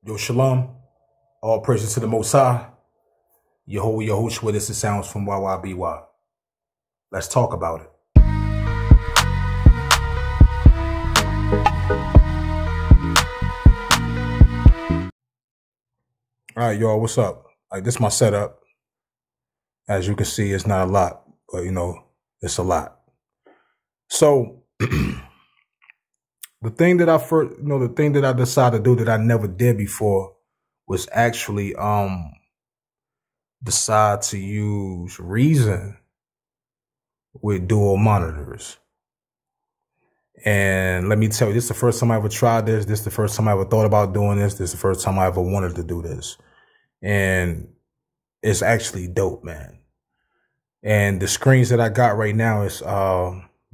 Yo, shalom. All praises to the Most High. Yehoshua, this is sounds from YYBY. Let's talk about it. All right, y'all, what's up? Like, this is my setup. As you can see, it's not a lot, but, it's a lot. So, the thing that I decided to do that I never did before was actually decide to use Reason with dual monitors. And let me tell you, this is the first time I ever tried this. This is the first time I ever thought about doing this. This is the first time I ever wanted to do this. And it's actually dope, man. And the screens that I got right now is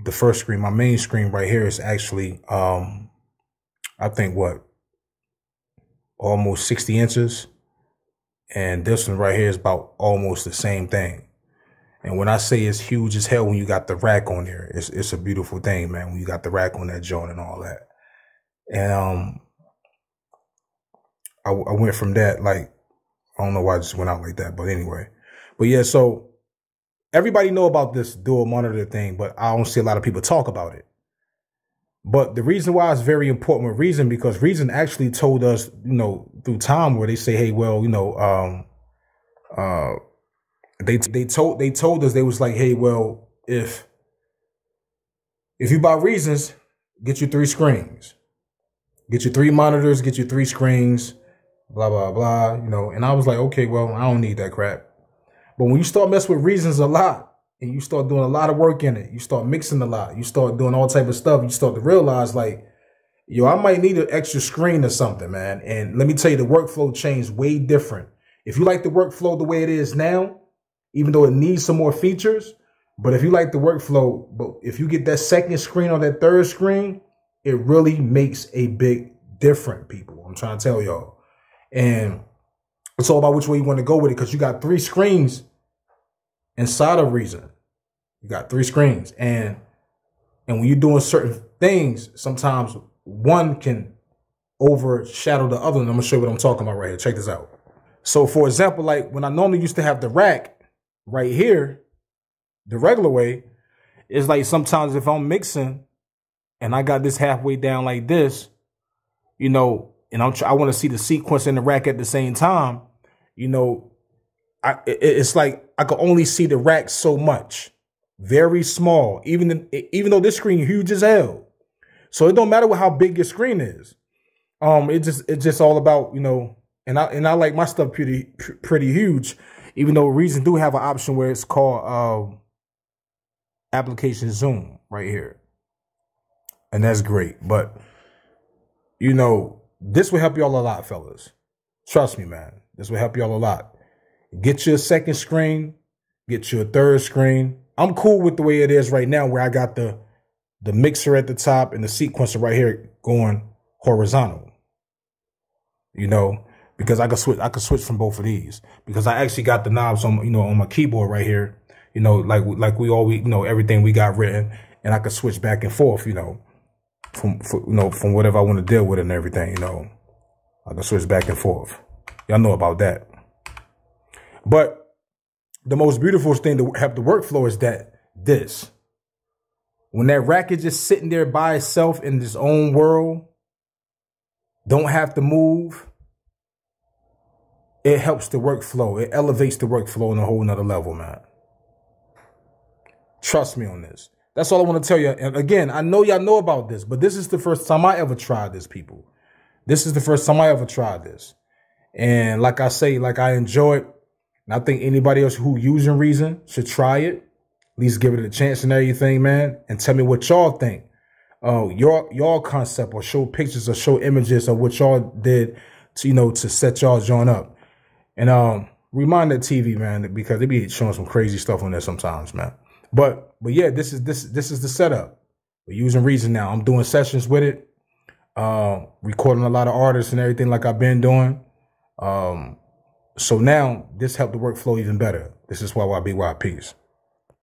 the first screen, my main screen right here is actually I think almost 60 inches. And this one right here is about almost the same thing. And when I say it's huge as hell, when you got the rack on there, it's a beautiful thing, man. When you got the rack on that joint and all that. And I went from that, like, I don't know why I just went out like that, but anyway. But yeah, so everybody know about this dual monitor thing, but I don't see a lot of people talk about it. But the reason why it's very important with Reason, because Reason actually told us, through time, where they say, hey, well, they told us, they was like, hey, well, if you buy Reasons, get you 3 screens, get you 3 monitors, get you 3 screens, blah, blah, blah, and I was like, okay, well, I don't need that crap. But when you start messing with Reasons a lot, and you start doing a lot of work in it, you start mixing a lot, you start doing all type of stuff, you start to realize, like, yo, I might need an extra screen or something, man. And let me tell you, the workflow changed way different. If you like the workflow the way it is now, even though it needs some more features, but if you like the workflow, but if you get that second screen or that third screen, it really makes a big difference, people. I'm trying to tell y'all. And it's all about which way you want to go with it, because you got 3 screens inside of Reason. You got 3 screens. And when you're doing certain things, sometimes one can overshadow the other. And I'm going to show you what I'm talking about right here. Check this out. So, for example, like when I normally used to have the rack right here, the regular way, it's like sometimes if I'm mixing and I got this halfway down like this, and I want to see the sequence in the rack at the same time, it's like I could only see the rack so much, very small, even though this screen is huge as hell. So it don't matter how big your screen is. It's just all about, and I like my stuff pretty huge, even though Reason do have an option where it's called application zoom right here. And that's great. But, this will help y'all a lot, fellas. Trust me, man. This will help y'all a lot. Get you a second screen. Get you a third screen. I'm cool with the way it is right now, where I got the mixer at the top and the sequencer right here going horizontal. Because I could switch from both of these, because I actually got the knobs on, on my keyboard right here, like we always, everything we got written, and I could switch back and forth, from whatever I want to deal with and everything, I can switch back and forth. Y'all know about that. But the most beautiful thing to have the workflow is that when that rack is just sitting there by itself in its own world, don't have to move, it helps the workflow. It elevates the workflow on a whole nother level, man. Trust me on this. That's all I want to tell you. And again, I know y'all know about this, but this is the first time I ever tried this, people. This is the first time I ever tried this. And like I say, like, I enjoy it. And I think anybody else who using Reason should try it. At least give it a chance and everything, man. And tell me what y'all think. Y'all concept, or show pictures or show images of what y'all did to, to set y'all joint up. And remind that TV, man, because they be showing some crazy stuff on there sometimes, man. But yeah, this is the setup. We're using Reason now. I'm doing sessions with it. Recording a lot of artists and everything like I've been doing. So now this helped the workflow even better. This is YYBY. Peace.